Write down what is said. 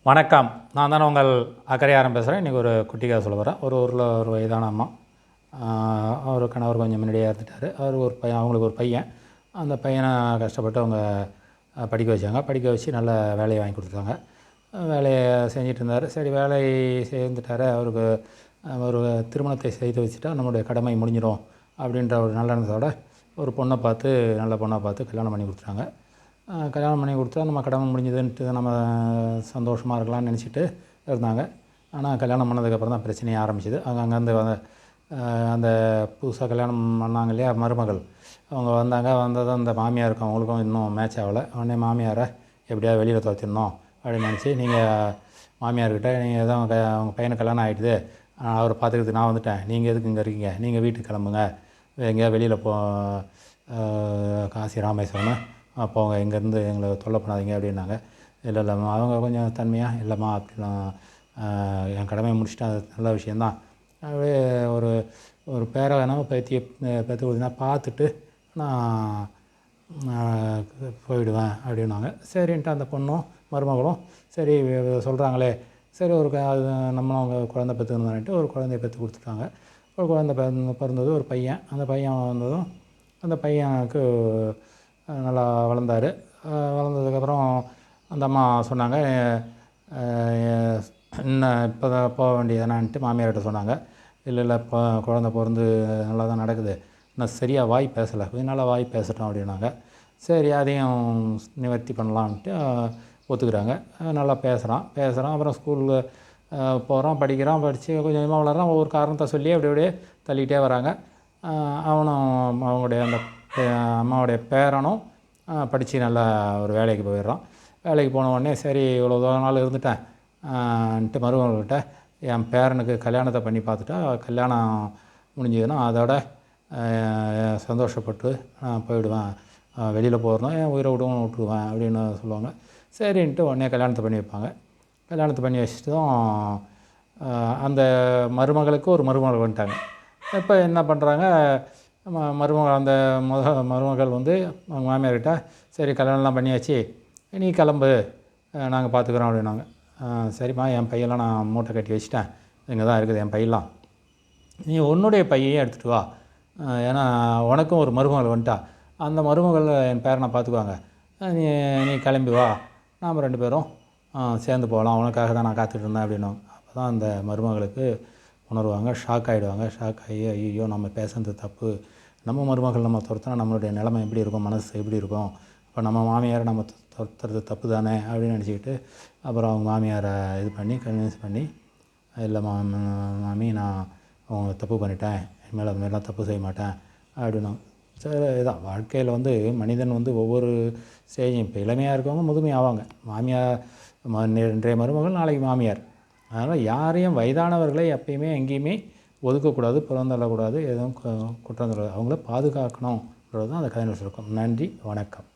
வணக்கம். நான் தானே உங்கள் அக்கறையாரம் பேசுகிறேன். இன்றைக்கி ஒரு குட்டி கதை சொல்ல போகிறேன். ஒரு ஊரில் ஒரு வயதான அம்மா, அவர் கணவர் கொஞ்சம் முன்னாடியே இறந்துட்டார். அவர் ஒரு பையன், அவங்களுக்கு ஒரு பையன். அந்த பையனை கஷ்டப்பட்டு அவங்க படிக்க வச்சாங்க. படிக்க வச்சு நல்ல வேலையை வாங்கி கொடுத்தாங்க. வேலையை செஞ்சுட்டு இருந்தார். சரி, வேலை சேர்ந்துட்டார். அவருக்கு ஒரு திருமணத்தை செய்து வச்சுட்டா நம்மளுடைய கடமை முடிஞ்சிடும் அப்படின்ற ஒரு நல்ல எண்ணத்தோட ஒரு பொண்ணை பார்த்து, நல்ல பொண்ணாக பார்த்து கல்யாணம் பண்ணி கொடுத்துட்டாங்க. கல்யாணம் பண்ணி கொடுத்தா நம்ம கடமை முடிஞ்சதுன்ட்டு நம்ம சந்தோஷமாக இருக்கலாம்னு நினச்சிட்டு இருந்தாங்க. ஆனால் கல்யாணம் பண்ணதுக்கப்புறம் தான் பிரச்சனையே ஆரம்பிச்சிது. அங்கேருந்து அந்த புதுசாக கல்யாணம் பண்ணாங்க இல்லையா மருமகள், அவங்க வந்ததும் அந்த மாமியாருக்கும் அவங்களுக்கும் இன்னும் மேட்ச் ஆகலை. உடனே மாமியாரை எப்படியாவது வெளியில் துரத்திடணும் அப்படின்னு நினச்சி, நீங்கள் மாமியார்கிட்ட நீங்கள் எதுவும் அவங்க பையனுக்கு கல்யாணம் ஆகிடுது, அவரை பார்த்துக்கிறதுக்கு நான் வந்துட்டேன், நீங்கள் எதுக்கு இங்கே இருக்கீங்க, நீங்கள் வீட்டுக்கு கிளம்புங்க, எங்கேயா வெளியில் காசி ராமேஸ்வரம் போங்க, இங்கேருந்து எங்களை தொல்லை பண்ணாதீங்க அப்படின்னாங்க. இல்லை அவங்க கொஞ்சம் தன்மையாக, இல்லைம்மா அப்படிலாம் என் கடமையை முடிச்சுட்டேன், அது நல்ல விஷயந்தான், அப்படியே ஒரு பேரனோ பேத்தியை பெற்று கொடுத்தீங்கன்னா பார்த்துட்டு நான் போயிடுவேன் அப்படின்னாங்க. சரின்ட்டு அந்த பொண்ணும் மருமகளும் சரி சொல்கிறாங்களே, சரி அது நம்மளும் அவங்க குழந்தை பெற்றுக்கணுன்னுட்டு ஒரு குழந்தைய பெற்று கொடுத்துட்டாங்க. ஒரு குழந்தை பிறந்தது, ஒரு பையன். அந்த பையன் வந்ததும் அந்த பையனுக்கு நல்லா வளர்ந்தார். வளர்ந்ததுக்கப்புறம் அந்த அம்மா சொன்னாங்க, இன்னும் இப்போ தான் போக வேண்டியதானான்ட்டு மாமியார்கிட்ட சொன்னாங்க. இல்லை இப்போ குழந்த பிறந்து நல்லா தான் நடக்குது, இன்னும் சரியாக வாய் பேசலை, கொஞ்சம் நாளாக வாய் பேசட்டும் அப்படின்னாங்க. சரி, அதையும் நிவர்த்தி பண்ணலான்ட்டு ஒத்துக்கிறாங்க. நல்லா பேசுகிறான். அப்புறம் ஸ்கூலுக்கு போகிறான், படிக்கிறான், படித்து கொஞ்சம் கொஞ்சமாக வளர்கிறான். ஒவ்வொரு காரணத்தை சொல்லி அப்படியே தள்ளிக்கிட்டே வராங்க. அவனும் அவங்களுடைய அந்த அம்மாவுடைய பேரனும் படித்து நல்லா ஒரு வேலைக்கு போயிடுறான். வேலைக்கு போன உடனே சரி இவ்வளோ நாள் இருந்துட்டேன்ட்டு மருமகள்கிட்ட என் பேரனுக்கு கல்யாணத்தை பண்ணி பார்த்துட்டா, கல்யாணம் முடிஞ்சதுன்னா அதோட சந்தோஷப்பட்டு நான் போயிடுவேன், வெளியில் போகிறதும் என் உயிரை விட்டுருவேன் அப்படின்னு சொல்லுவாங்க. சரின்ட்டு உடனே கல்யாணத்தை பண்ணி வைப்பாங்க. கல்யாணத்தை பண்ணி வச்சுட்டும் அந்த மருமகளுக்கு ஒரு மருமகள் வந்துட்டாங்க. இப்போ என்ன பண்ணுறாங்க, மருமகள் அந்த மருமகள் அவங்க மாமியார்கிட்ட சரி கல்யாணம்லாம் பண்ணியாச்சு, நீ கிளம்பு, நாங்கள் பார்த்துக்குறோம் அப்படின்னாங்க. சரிம்மா, என் பையெல்லாம் நான் மூட்டை கட்டி வச்சுட்டேன், இங்கே தான் இருக்குது என் பையெல்லாம், நீ உன்னுடைய பையையும் எடுத்துகிட்டு வா, ஏன்னா உனக்கும் ஒரு மருமகள் வந்துட்டா, அந்த மருமகள் என் பேரனை பார்த்துக்குவாங்க, நீ கிளம்பி வா, நாம் 2 பேரும் சேர்ந்து போகலாம், உனக்காக தான் நான் காத்துட்டு இருந்தேன் அப்படின்னுவாங்க. அப்போ தான் அந்த மருமகளுக்கு உணர்வாங்க, ஷாக் ஆகி ஐயோ நம்ம பேசுறது தப்பு, நம்ம மருமகள் நம்ம துரத்தினா நம்மளுடைய நிலைமை எப்படி இருக்கும், மனசு எப்படி இருக்கும், இப்போ நம்ம மாமியாரை நம்ம துரத்துறது தப்பு தானே அப்படின்னு நினச்சிக்கிட்டு அப்புறம் அவங்க மாமியாரை இது பண்ணி கன்வின்ஸ் பண்ணி, இல்லை மாமி நான் அவங்க தப்பு பண்ணிட்டேன், இனிமேல் அது மாதிரிலாம் தப்பு செய்ய மாட்டேன் அப்படின்னா. சரி, இதான் வாழ்க்கையில் மனிதன் ஒவ்வொரு ஸ்டேஜும், இப்போ இளமையாக இருக்கவங்க முதுமை ஆவாங்க, மாமியார் இன்றைய மருமகள் நாளைக்கு மாமியார். அதனால் யாரையும் வயதானவர்களை எப்பயுமே எங்கேயுமே ஒதுக்கக்கூடாது, புறந்தள்ளக்கூடாது, எதுவும் குற்றம் சொல்லக்கூடாது, அவங்கள பாதுகாக்கணுன்றது தான் அந்த கதையில் சொல்லியிருக்கோம். நன்றி, வணக்கம்.